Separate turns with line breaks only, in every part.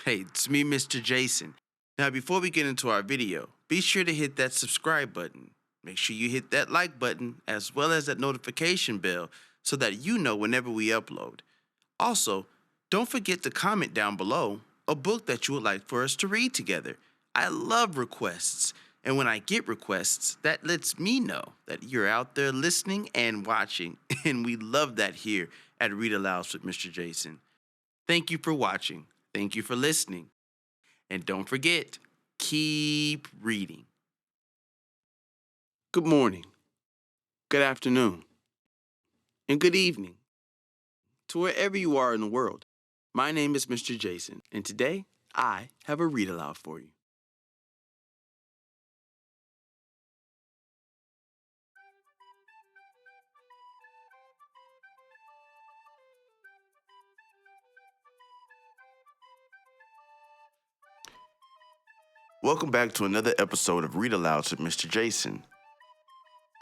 Hey, it's me, Mr. Jason. Now, before we get into our video, be sure to hit that subscribe button. Make sure you hit that like button as well as that notification bell so that you know whenever we upload. Also, don't forget to comment down below a book that you would like for us to read together. I love requests, and when I get requests, that lets me know that you're out there listening and watching, and we love that here at Read Alouds with Mr. Jason. Thank you for watching. Thank you for listening. And don't forget, keep reading. Good morning, good afternoon, and good evening to wherever you are in the world. My name is Mr. Jason, and today I have a read aloud for you. Welcome back to another episode of Read Alouds with Mr. Jason.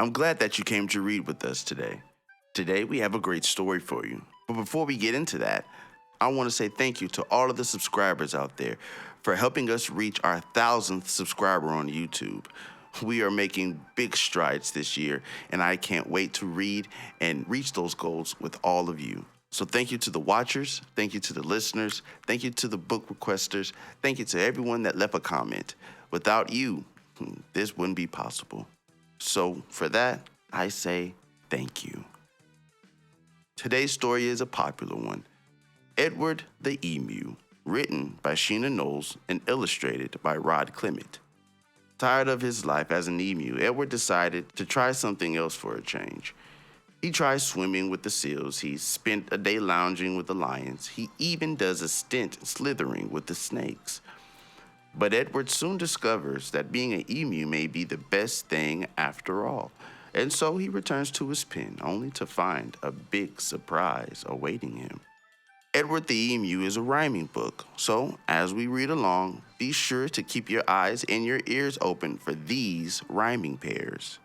I'm glad that you came to read with us today. Today we have a great story for you. But before we get into that, I want to say thank you to all of the subscribers out there for helping us reach our 1,000th subscriber on YouTube. We are making big strides this year, and I can't wait to read and reach those goals with all of you. So thank you to the watchers, thank you to the listeners, thank you to the book requesters, thank you to everyone that left a comment. Without you, this wouldn't be possible. So for that, I say thank you. Today's story is a popular one. Edward the Emu, written by Sheena Knowles and illustrated by Rod Clement. Tired of his life as an emu, Edward decided to try something else for a change. He tries swimming with the seals, he spent a day lounging with the lions, he even does a stint slithering with the snakes. But Edward soon discovers that being an emu may be the best thing after all, and so he returns to his pen only to find a big surprise awaiting him. Edward the Emu is a rhyming book, so as we read along, be sure to keep your eyes and your ears open for these rhyming pairs.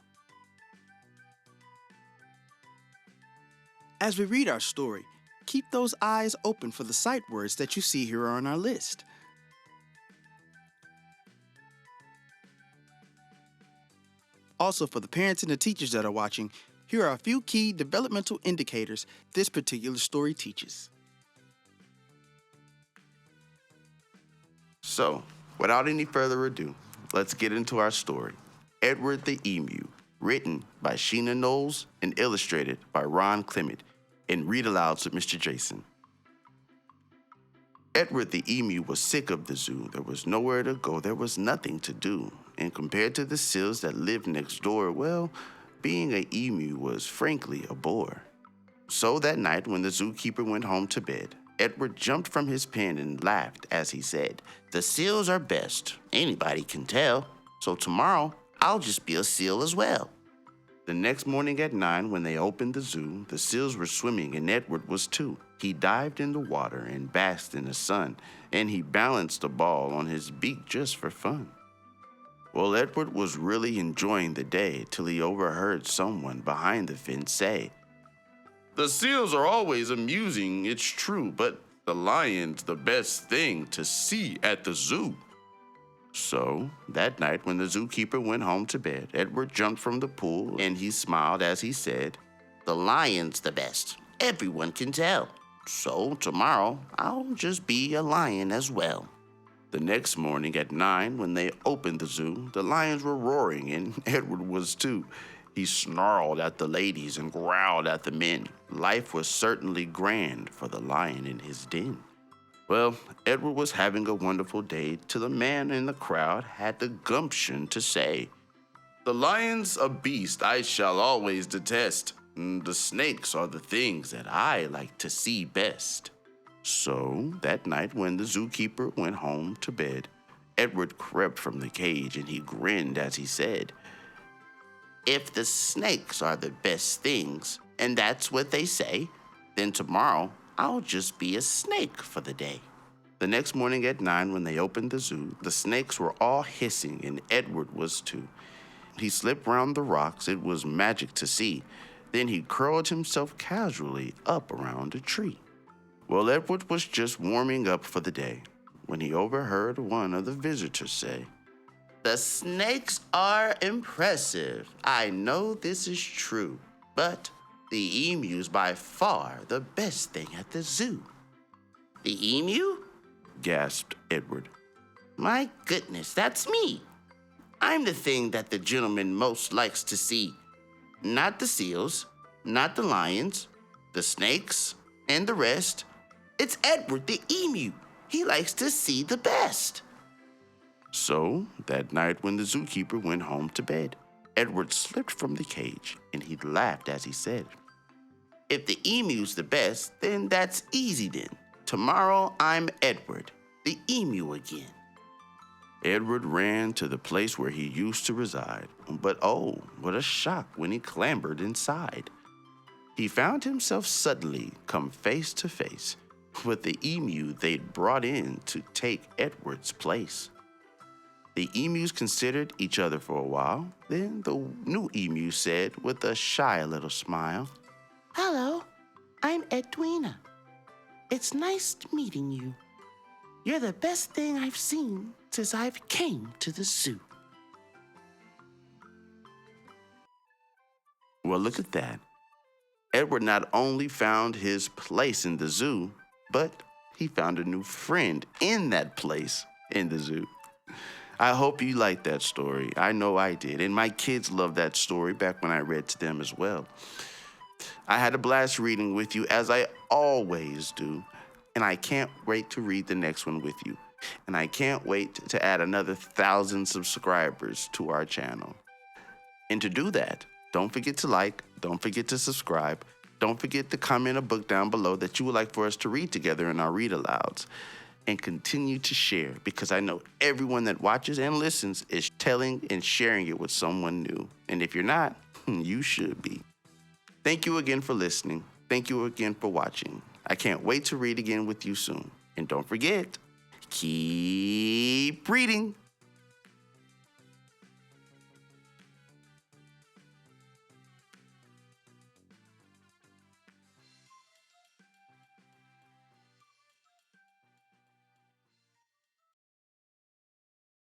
As we read our story, keep those eyes open for the sight words that you see here on our list. Also, for the parents and the teachers that are watching, here are a few key developmental indicators this particular story teaches. So, without any further ado, let's get into our story. Edward the Emu, written by Sheena Knowles and illustrated by Ron Clement, and Read Alouds with Mr. Jason. Edward the Emu was sick of the zoo. There was nowhere to go. There was nothing to do. And compared to the seals that lived next door, well, being an emu was frankly a bore. So that night when the zookeeper went home to bed, Edward jumped from his pen and laughed as he said, "The seals are best. Anybody can tell. So tomorrow, I'll just be a seal as well." The next morning at 9, when they opened the zoo, the seals were swimming and Edward was too. He dived in the water and basked in the sun, and he balanced a ball on his beak just for fun. Well, Edward was really enjoying the day till he overheard someone behind the fence say, "The seals are always amusing, it's true, but the lion's the best thing to see at the zoo." So, that night when the zookeeper went home to bed, Edward jumped from the pool and he smiled as he said, "The lion's the best. Everyone can tell. So, tomorrow, I'll just be a lion as well." The next morning at 9, when they opened the zoo, the lions were roaring and Edward was too. He snarled at the ladies and growled at the men. Life was certainly grand for the lion in his den. Well, Edward was having a wonderful day till a man in the crowd had the gumption to say, "The lion's a beast I shall always detest. The snakes are the things that I like to see best." So, that night when the zookeeper went home to bed, Edward crept from the cage and he grinned as he said, "If the snakes are the best things, and that's what they say, then tomorrow I'll just be a snake for the day." The next morning at 9, when they opened the zoo, the snakes were all hissing and Edward was too. He slipped round the rocks, it was magic to see. Then he curled himself casually up around a tree. Well, Edward was just warming up for the day. when he overheard one of the visitors say, "The snakes are impressive. I know this is true, but the emu's by far the best thing at the zoo." "The emu?" gasped Edward. "My goodness, that's me. I'm the thing that the gentleman most likes to see. Not the seals, not the lions, the snakes, and the rest. It's Edward the Emu. He likes to see the best." So, that night when the zookeeper went home to bed, Edward slipped from the cage and he laughed as he said, "If the emu's the best, then that's easy then. Tomorrow I'm Edward, the emu again." Edward ran to the place where he used to reside, but oh, what a shock when he clambered inside. He found himself suddenly come face to face with the emu they'd brought in to take Edward's place. The emus considered each other for a while. Then the new emu said with a shy little smile, "Hello, I'm Edwina. It's nice meeting you. You're the best thing I've seen since I've came to the zoo." Well, look at that. Edward not only found his place in the zoo, but he found a new friend in that place in the zoo. I hope you liked that story. I know I did. And my kids loved that story back when I read to them as well. I had a blast reading with you, as I always do. And I can't wait to read the next one with you. And I can't wait to add another 1,000 subscribers to our channel. And to do that, don't forget to like, don't forget to subscribe, don't forget to comment a book down below that you would like for us to read together in our Read Alouds. And continue to share, because I know everyone that watches and listens is telling and sharing it with someone new. And if you're not, you should be. Thank you again for listening. Thank you again for watching. I can't wait to read again with you soon. And don't forget, keep reading.